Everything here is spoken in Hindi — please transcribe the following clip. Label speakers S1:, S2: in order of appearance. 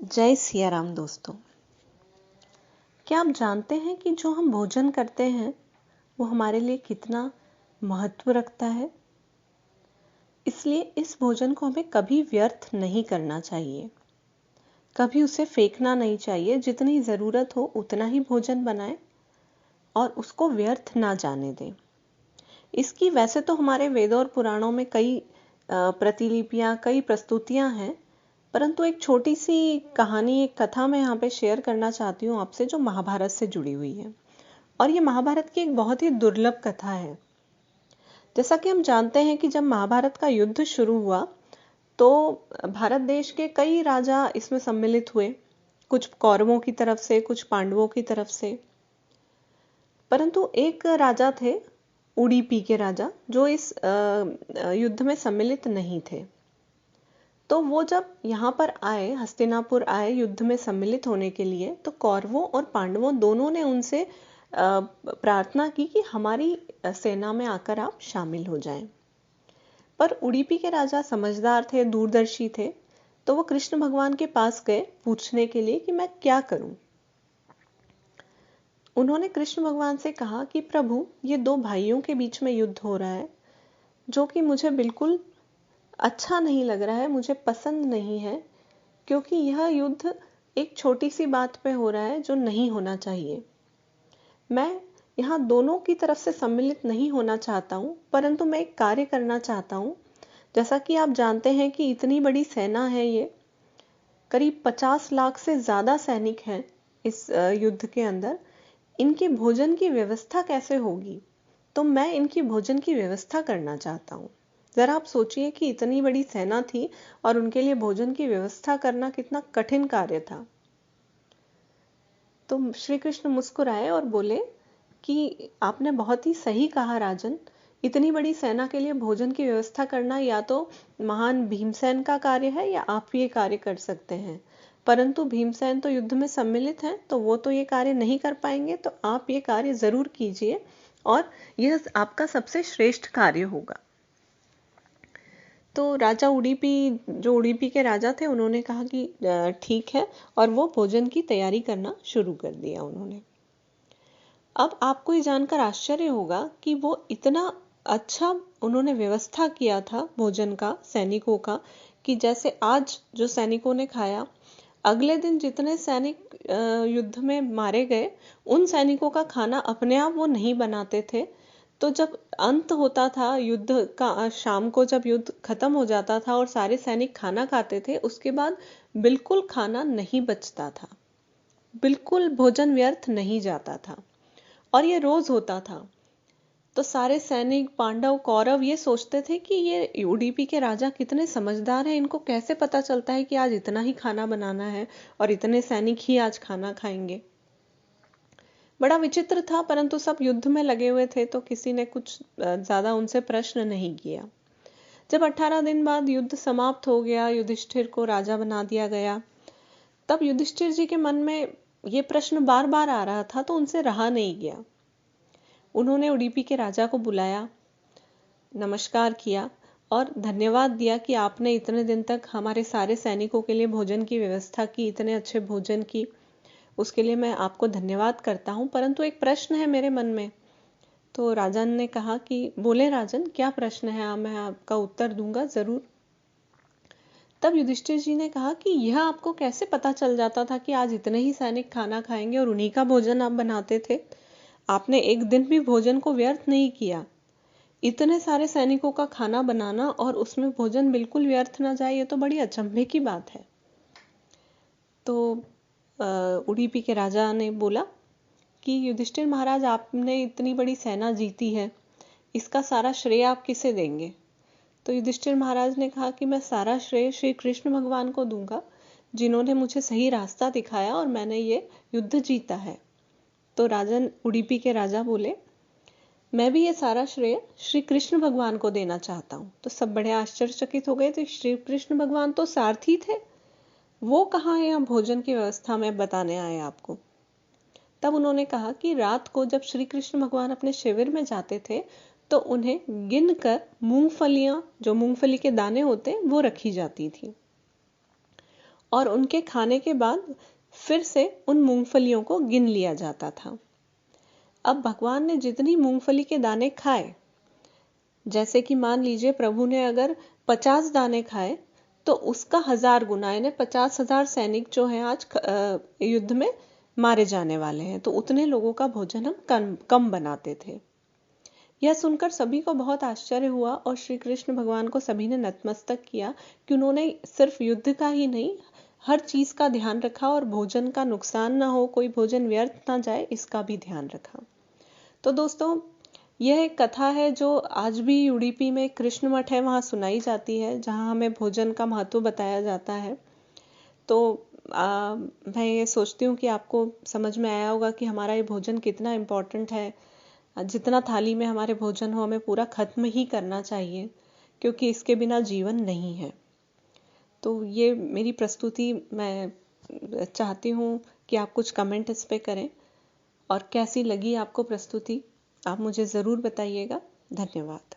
S1: जय सिया राम दोस्तों। क्या आप जानते हैं कि जो हम भोजन करते हैं वो हमारे लिए कितना महत्व रखता है। इसलिए इस भोजन को हमें कभी व्यर्थ नहीं करना चाहिए, कभी उसे फेंकना नहीं चाहिए। जितनी ज़रूरत हो उतना ही भोजन बनाएं और उसको व्यर्थ ना जाने दें। इसकी वैसे तो हमारे वेदों और पुराणों में कई प्रतिलिपियां, कई प्रस्तुतियां हैं, परंतु एक छोटी सी कहानी, एक कथा मैं यहाँ पे शेयर करना चाहती हूँ आपसे, जो महाभारत से जुड़ी हुई है। और ये महाभारत की एक बहुत ही दुर्लभ कथा है। जैसा कि हम जानते हैं कि जब महाभारत का युद्ध शुरू हुआ तो भारत देश के कई राजा इसमें सम्मिलित हुए, कुछ कौरवों की तरफ से, कुछ पांडवों की तरफ से। परंतु एक राजा थे, उडुपी के राजा, जो इस युद्ध में सम्मिलित नहीं थे। तो वो जब यहाँ पर आए, हस्तिनापुर आए युद्ध में सम्मिलित होने के लिए, तो कौरवों और पांडवों दोनों ने उनसे प्रार्थना की कि हमारी सेना में आकर आप शामिल हो जाएं। पर उडुपी के राजा समझदार थे, दूरदर्शी थे, तो वो कृष्ण भगवान के पास गए पूछने के लिए कि मैं क्या करूं। उन्होंने कृष्ण भगवान से कहा कि प्रभु, ये दो भाइयों के बीच में युद्ध हो रहा है, जो कि मुझे बिल्कुल अच्छा नहीं लग रहा है, मुझे पसंद नहीं है, क्योंकि यह युद्ध एक छोटी सी बात पे हो रहा है जो नहीं होना चाहिए। मैं यहाँ दोनों की तरफ से सम्मिलित नहीं होना चाहता हूँ, परंतु मैं एक कार्य करना चाहता हूँ। जैसा कि आप जानते हैं कि इतनी बड़ी सेना है, ये करीब 50 लाख से ज्यादा सैनिक हैं इस युद्ध के अंदर। इनके भोजन की व्यवस्था कैसे होगी? तो मैं इनकी भोजन की व्यवस्था करना चाहता हूँ। जरा आप सोचिए कि इतनी बड़ी सेना थी और उनके लिए भोजन की व्यवस्था करना कितना कठिन कार्य था। तो श्री कृष्ण मुस्कुराए और बोले कि आपने बहुत ही सही कहा राजन, इतनी बड़ी सेना के लिए भोजन की व्यवस्था करना या तो महान भीमसेन का कार्य है या आप ये कार्य कर सकते हैं। परंतु भीमसेन तो युद्ध में सम्मिलित हैं, तो वो तो ये कार्य नहीं कर पाएंगे, तो आप ये कार्य जरूर कीजिए और यह आपका सबसे श्रेष्ठ कार्य होगा। तो राजा उडुपी, जो उडुपी के राजा थे, उन्होंने कहा कि ठीक है, और वो भोजन की तैयारी करना शुरू कर दिया उन्होंने। अब आपको ये जानकर आश्चर्य होगा कि वो इतना अच्छा उन्होंने व्यवस्था किया था भोजन का, सैनिकों का, कि जैसे आज जो सैनिकों ने खाया, अगले दिन जितने सैनिक युद्ध में मारे गए, उन सैनिकों का खाना अपने आप वो नहीं बनाते थे। तो जब अंत होता था युद्ध का, शाम को जब युद्ध खत्म हो जाता था और सारे सैनिक खाना खाते थे, उसके बाद बिल्कुल खाना नहीं बचता था, बिल्कुल भोजन व्यर्थ नहीं जाता था, और ये रोज होता था। तो सारे सैनिक, पांडव, कौरव ये सोचते थे कि ये उडुपी के राजा कितने समझदार हैं, इनको कैसे पता चलता है कि आज इतना ही खाना बनाना है और इतने सैनिक ही आज खाना खाएंगे। बड़ा विचित्र था, परंतु सब युद्ध में लगे हुए थे, तो किसी ने कुछ ज्यादा उनसे प्रश्न नहीं किया। जब 18 दिन बाद युद्ध समाप्त हो गया, युधिष्ठिर को राजा बना दिया गया, तब युधिष्ठिर जी के मन में ये प्रश्न बार बार आ रहा था, तो उनसे रहा नहीं गया। उन्होंने उडुपी के राजा को बुलाया, नमस्कार किया और धन्यवाद दिया कि आपने इतने दिन तक हमारे सारे सैनिकों के लिए भोजन की व्यवस्था की, इतने अच्छे भोजन की, उसके लिए मैं आपको धन्यवाद करता हूं, परंतु एक प्रश्न है मेरे मन में। तो राजन ने कहा कि बोले राजन, क्या प्रश्न है? मैं आपका उत्तर दूंगा जरूर। तब युधिष्ठिर जी ने कहा कि यह आपको कैसे पता चल जाता था कि आज इतने ही सैनिक खाना खाएंगे और उन्हीं का भोजन आप बनाते थे? आपने एक दिन भी भोजन को व्यर्थ नहीं किया। इतने सारे सैनिकों का खाना बनाना और उसमें भोजन बिल्कुल व्यर्थ ना जाए, ये तो बड़ी अचंभे की बात है। तो उडुपी के राजा ने बोला कि युधिष्ठिर महाराज, आपने इतनी बड़ी सेना जीती है, इसका सारा श्रेय आप किसे देंगे? तो युधिष्ठिर महाराज ने कहा कि मैं सारा श्रेय श्री कृष्ण भगवान को दूंगा, जिन्होंने मुझे सही रास्ता दिखाया और मैंने ये युद्ध जीता है। तो राजन, उडुपी के राजा बोले, मैं भी ये सारा श्रेय श्री कृष्ण भगवान को देना चाहता हूं। तो सब बड़े आश्चर्यचकित हो गए, तो श्री कृष्ण भगवान तो सारथी थे, वो कहाँ है यहाँ भोजन की व्यवस्था में बताने आए आपको? तब उन्होंने कहा कि रात को जब श्री कृष्ण भगवान अपने शिविर में जाते थे, तो उन्हें गिन कर मूंगफलियां, जो मूंगफली के दाने होते, वो रखी जाती थी, और उनके खाने के बाद फिर से उन मूंगफलियों को गिन लिया जाता था। अब भगवान ने जितनी मूंगफली के दाने खाए, जैसे कि मान लीजिए प्रभु ने अगर 50 दाने खाए, तो उसका 1000 गुना, यानी 50,000 सैनिक जो हैं आज युद्ध में मारे जाने वाले हैं, तो उतने लोगों का भोजन हम कम बनाते थे। यह सुनकर सभी को बहुत आश्चर्य हुआ और श्री कृष्ण भगवान को सभी ने नतमस्तक किया कि उन्होंने सिर्फ युद्ध का ही नहीं, हर चीज का ध्यान रखा और भोजन का नुकसान ना हो, कोई भोजन व्यर्थ ना जाए, इसका भी ध्यान रखा। तो दोस्तों, यह एक कथा है जो आज भी उडुपी में कृष्ण मठ है, वहां सुनाई जाती है, जहां हमें भोजन का महत्व बताया जाता है। तो मैं ये सोचती हूँ कि आपको समझ में आया होगा कि हमारा ये भोजन कितना इम्पोर्टेंट है। जितना थाली में हमारे भोजन हो, हमें पूरा खत्म ही करना चाहिए, क्योंकि इसके बिना जीवन नहीं है। तो ये मेरी प्रस्तुति, मैं चाहती हूँ कि आप कुछ कमेंट इस पे करें, और कैसी लगी आपको प्रस्तुति आप मुझे ज़रूर बताइएगा। धन्यवाद।